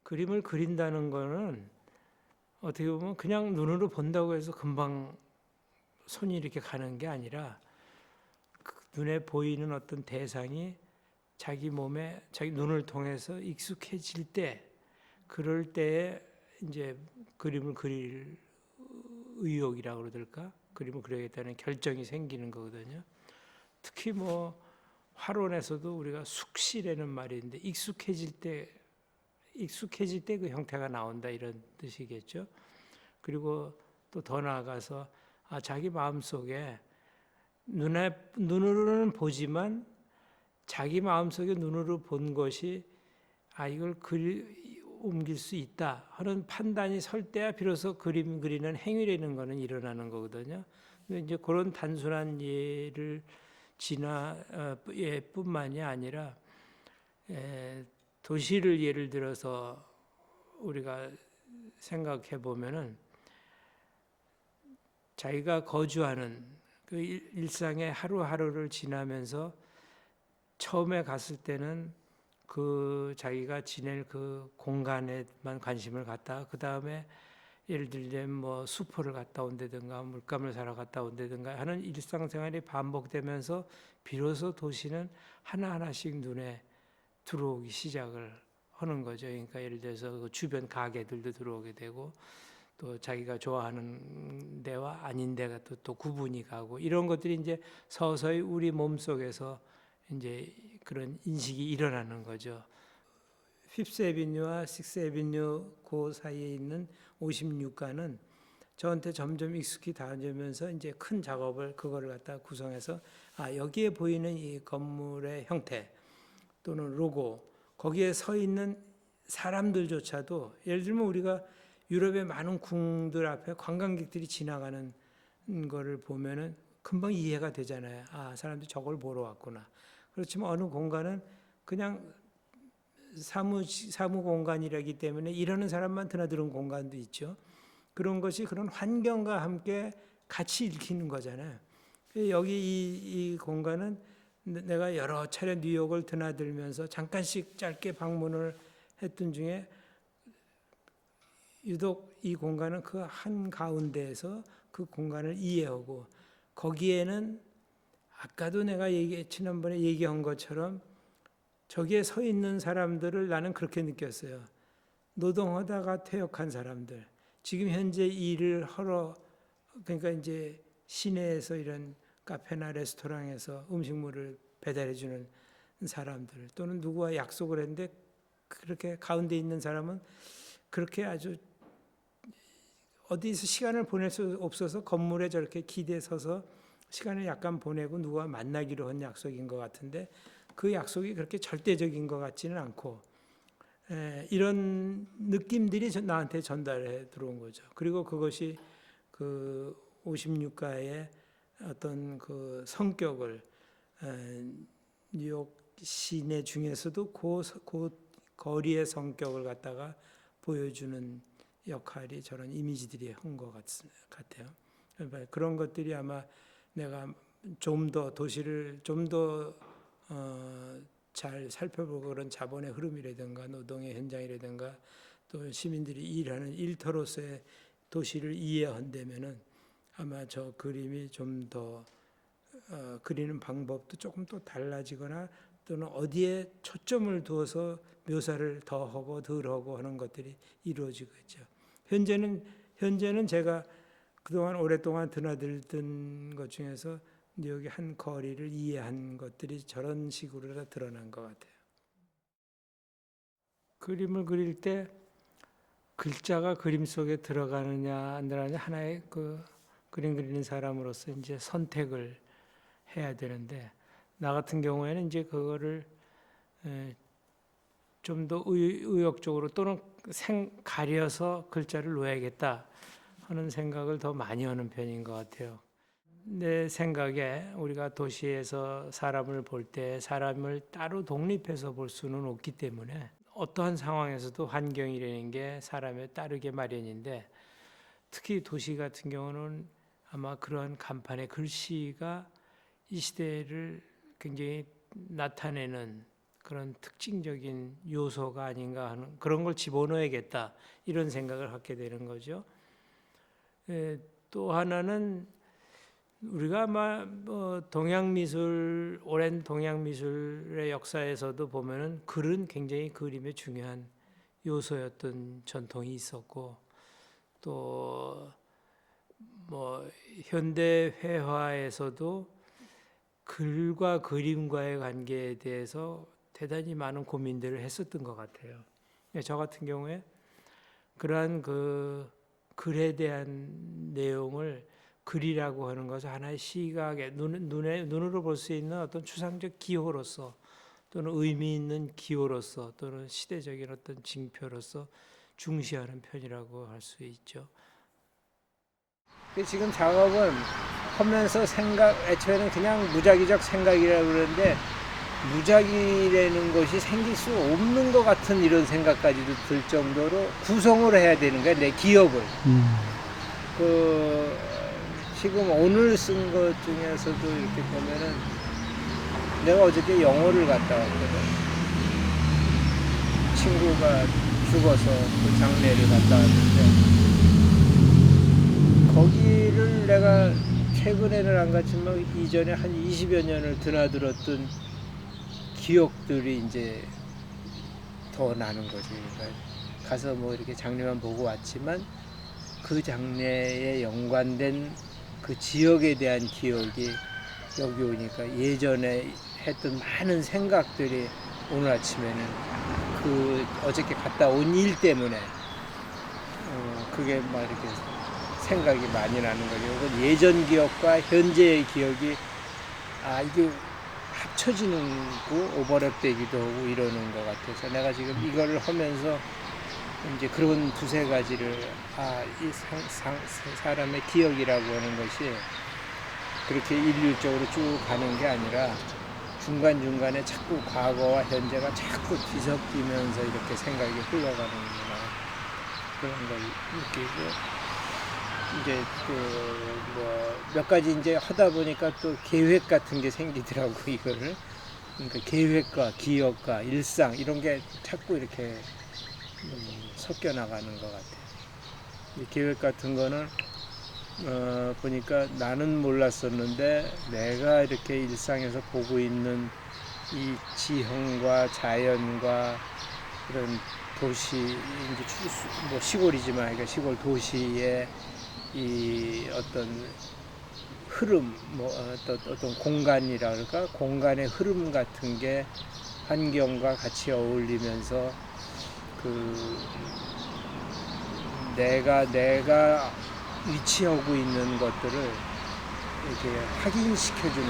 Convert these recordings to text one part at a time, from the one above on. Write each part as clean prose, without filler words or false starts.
그림을 그린다는 거는 어떻게 보면 그냥 눈으로 본다고 해서 금방 손이 이렇게 가는 게 아니라 그 눈에 보이는 어떤 대상이 자기 몸에 자기 눈을 통해서 익숙해질 때, 그럴 때에 이제 그림을 그릴 의욕이라고 그러들까? 그림을 그려야겠다는 결정이 생기는 거거든요. 특히 뭐 화론에서도 우리가 숙시라는 말이 있는데 익숙해질 때 그 형태가 나온다 이런 뜻이겠죠. 그리고 또 더 나아가서 자기 마음속에 눈으로는 보지만 자기 마음속에 눈으로 본 것이 이걸 옮길 수 있다 하는 판단이 설 때야 비로소 그림 그리는 행위라는 것은 일어나는 거거든요. 이제 그런 단순한 예를 예뿐만이 아니라 도시를 예를 들어서 우리가 생각해 보면은 자기가 거주하는 그 일상의 하루하루를 지나면서 처음에 갔을 때는 그 자기가 지낼 그 공간에만 관심을 갖다가 그 다음에 예를 들면 뭐 수포를 갔다 온다든가 물감을 사러 갔다 온다든가 하는 일상생활이 반복되면서 비로소 도시는 하나하나씩 눈에 들어오기 시작을 하는 거죠. 그러니까 예를 들어서 그 주변 가게들도 들어오게 되고 또 자기가 좋아하는 데와 아닌 데가 또 구분이 가고 이런 것들이 이제 서서히 우리 몸속에서 이제 그런 인식이 일어나는 거죠. 피프스 애비뉴와 식스 애비뉴 그 사이에 있는 56가는 저한테 점점 익숙히 다가오면서 이제 큰 작업을 그거를 갖다 구성해서 여기에 보이는 이 건물의 형태 또는 로고 거기에 서 있는 사람들조차도 예를 들면 우리가 유럽의 많은 궁들 앞에 관광객들이 지나가는 거를 보면은 금방 이해가 되잖아요. 사람들이 저걸 보러 왔구나. 그렇지만 어느 공간은 그냥 사무 공간이라기 때문에 이러는 사람만 드나드는 공간도 있죠. 그런 것이 그런 환경과 함께 같이 읽히는 거잖아요. 여기 이 공간은 내가 여러 차례 뉴욕을 드나들면서 잠깐씩 짧게 방문을 했던 중에 유독 이 공간은 그 한가운데에서 그 공간을 이해하고 거기에는 아까도 내가 지난번에 얘기한 것처럼 저기에 서 있는 사람들을 나는 그렇게 느꼈어요. 노동하다가 퇴역한 사람들, 지금 현재 일을 하러 그러니까 이제 시내에서 이런 카페나 레스토랑에서 음식물을 배달해 주는 사람들 또는 누구와 약속을 했는데 그렇게 가운데 있는 사람은 그렇게 아주 어디서 시간을 보낼 수 없어서 건물에 저렇게 기대에 서서 시간을 약간 보내고 누구와 만나기로 한 약속인 것 같은데 그 약속이 그렇게 절대적인 것 같지는 않고 이런 느낌들이 나한테 전달해 들어온 거죠. 그리고 그것이 그 56가의 어떤 그 성격을 뉴욕 시내 중에서도 그 거리의 성격을 갖다가 보여주는 역할이 저런 이미지들이 한 것 같아요. 그런 것들이 아마 내가 좀 더 도시를 좀 더 잘 살펴보고 그런 자본의 흐름이라든가 노동의 현장이라든가 또 시민들이 일하는 일터로서의 도시를 이해한다면은 아마 저 그림이 좀 더 그리는 방법도 조금 또 달라지거나 또는 어디에 초점을 두어서 묘사를 더 하고 덜 하고 하는 것들이 이루어지겠죠. 현재는 제가 그동안 오랫동안 드나들던 것 중에서 뉴욕의 한 거리를 이해한 것들이 저런 식으로 다 드러난 것 같아요. 그림을 그릴 때 글자가 그림 속에 들어가느냐 안 들어가느냐 하나의 그 그림 그리는 사람으로서 이제 선택을 해야 되는데 나 같은 경우에는 이제 그거를 좀 더 의욕적으로 또는 가려서 글자를 놓아야겠다 하는 생각을 더 많이 하는 편인 것 같아요. 내 생각에 우리가 도시에서 사람을 볼 때 사람을 따로 독립해서 볼 수는 없기 때문에 어떠한 상황에서도 환경이라는 게 사람에 따르게 마련인데 특히 도시 같은 경우는 아마 그러한 간판의 글씨가 이 시대를 굉장히 나타내는 그런 특징적인 요소가 아닌가 하는 그런 걸 집어넣어야겠다 이런 생각을 갖게 되는 거죠. 또 하나는 우리가 아마 동양미술 오랜 동양미술의 역사에서도 보면은 글은 굉장히 그림의 중요한 요소였던 전통이 있었고 또 뭐 현대 회화에서도 글과 그림과의 관계에 대해서 대단히 많은 고민들을 했었던 것 같아요. 저 같은 경우에 그러한 그 글에 대한 내용을 글이라고 하는 것을 하나의 시각에 눈으로 볼 수 있는 어떤 추상적 기호로서 또는 의미 있는 기호로서 또는 시대적인 어떤 징표로서 중시하는 편이라고 할 수 있죠. 지금 작업은 하면서 애초에는 그냥 무작위적 생각이라고 그러는데 무작위라는 것이 생길 수 없는 것 같은 이런 생각까지도 들 정도로 구성을 해야 되는 거야, 내 기억을. 지금 오늘 쓴 것 중에서도 이렇게 보면은 내가 어저께 영어를 갔다 왔거든. 친구가 죽어서 그 장례를 갔다 왔는데 거기를 내가 최근에는 안 갔지만 이전에 한 20여 년을 드나들었던 기억들이 이제 더 나는 거지. 그러니까 가서 뭐 이렇게 장례만 보고 왔지만 그 장례에 연관된 그 지역에 대한 기억이 여기 오니까 예전에 했던 많은 생각들이 오늘 아침에는 그 어저께 갔다 온 일 때문에 그게 막 이렇게 생각이 많이 나는 거죠. 예전 기억과 현재의 기억이 이게 합쳐지는 거 오버랩되기도 하고 이러는 것 같아서 내가 지금 이거를 하면서 이제 그런 두세 가지를 이 사람의 기억이라고 하는 것이 그렇게 일률적으로 쭉 가는 게 아니라 중간중간에 자꾸 과거와 현재가 자꾸 뒤섞이면서 이렇게 생각이 흘러가는구나 그런 걸 느끼고 이제 몇 가지 이제 하다 보니까 또 계획 같은 게 생기더라고 이거를. 그러니까 계획과 기억과 일상 이런 게 자꾸 이렇게 섞여 나가는 것 같아요. 이 계획 같은 거는 보니까 나는 몰랐었는데 내가 이렇게 일상에서 보고 있는 이 지형과 자연과 그런 도시 이제 뭐 시골이지만 그러니까 시골 도시의 이 어떤 흐름, 어떤 공간이라 그럴까? 공간의 흐름 같은 게 환경과 같이 어울리면서 내가 위치하고 있는 것들을 이렇게 확인시켜주는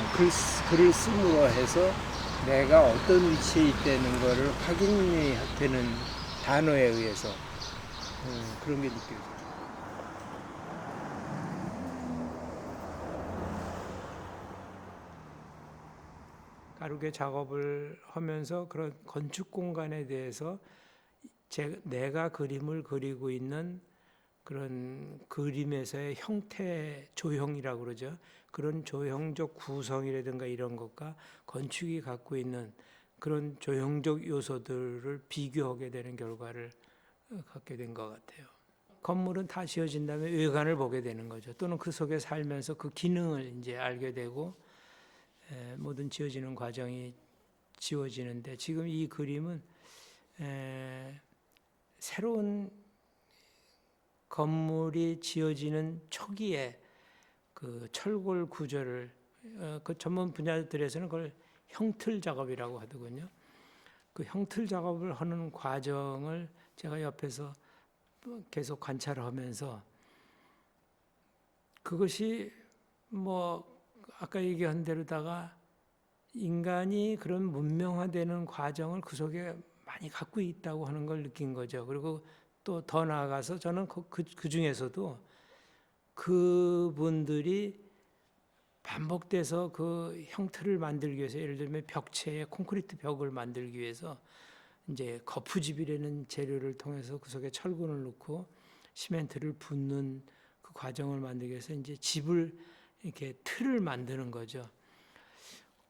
글을 씀으로 해서 내가 어떤 위치에 있다는 것을 확인이 되는 단어에 의해서 그런 게 느껴져요. 가루개 작업을 하면서 그런 건축 공간에 대해서 내가 그림을 그리고 있는 그런 그림에서의 형태 조형이라고 그러죠. 그런 조형적 구성이라든가 이런 것과 건축이 갖고 있는 그런 조형적 요소들을 비교하게 되는 결과를 갖게 된 것 같아요. 건물은 다 지어진 다음에 외관을 보게 되는 거죠. 또는 그 속에 살면서 그 기능을 이제 알게 되고 모든 지어지는 과정이 지워지는데 지금 이 그림은 새로운 건물이 지어지는 초기에 그 철골 구조를 그 전문 분야들에서는 그걸 형틀 작업이라고 하더군요. 그 형틀 작업을 하는 과정을 제가 옆에서 계속 관찰하면서 그것이 뭐 아까 얘기한 대로다가 인간이 그런 문명화되는 과정을 그 속에 많이 갖고 있다고 하는 걸 느낀 거죠. 그리고 또 더 나아가서 저는 그 중에서도 그분들이 반복돼서 그 형태를 만들기 위해서 예를 들면 벽체에 콘크리트 벽을 만들기 위해서 이제 거푸집이라는 재료를 통해서 그 속에 철근을 넣고 시멘트를 붓는 그 과정을 만들기 위해서 이제 집을 이렇게 틀을 만드는 거죠.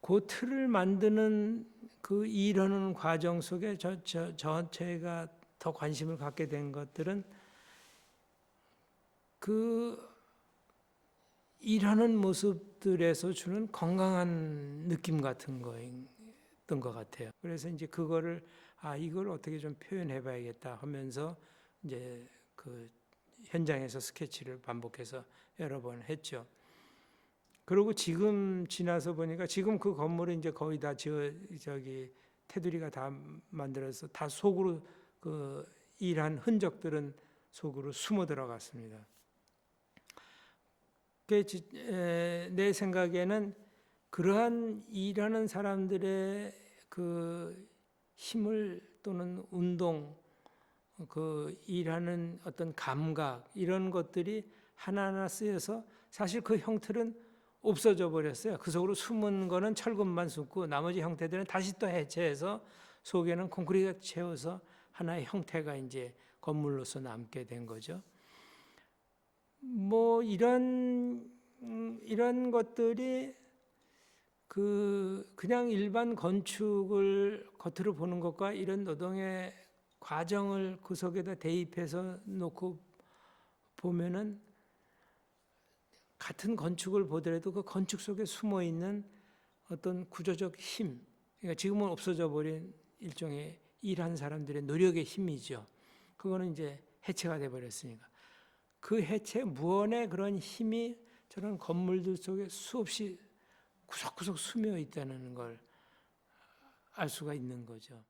그 틀을 만드는 그 일하는 과정 속에 저체가 더 관심을 갖게 된 것들은 그 일하는 모습들에서 주는 건강한 느낌 같은 거였던 것 같아요. 그래서 이제 그거를 이걸 어떻게 좀 표현해봐야겠다 하면서 이제 그 현장에서 스케치를 반복해서 여러 번 했죠. 그리고 지금 지나서 보니까 지금 그 건물은 이제 거의 다 테두리가 다 만들어서 다 속으로 그 일한 흔적들은 속으로 숨어 들어갔습니다. 내 생각에는 그러한 일하는 사람들의 그 힘을 또는 운동, 그 일하는 어떤 감각 이런 것들이 하나하나 쓰여서 사실 그 형틀은 없어져 버렸어요. 그 속으로 숨은 거는 철근만 숨고 나머지 형태들은 다시 또 해체해서 속에는 콘크리트가 채워서 하나의 형태가 이제 건물로서 남게 된 거죠. 뭐 이런 것들이 그냥 일반 건축을 겉으로 보는 것과 이런 노동의 과정을 그 속에다 대입해서 놓고 보면은 같은 건축을 보더라도 그 건축 속에 숨어 있는 어떤 구조적 힘, 그러니까 지금은 없어져 버린 일종의 일한 사람들의 노력의 힘이죠. 그거는 이제 해체가 돼 버렸으니까. 그 해체 무언의 그런 힘이 저런 건물들 속에 수없이 구석구석 스며 있다는 걸 알 수가 있는 거죠.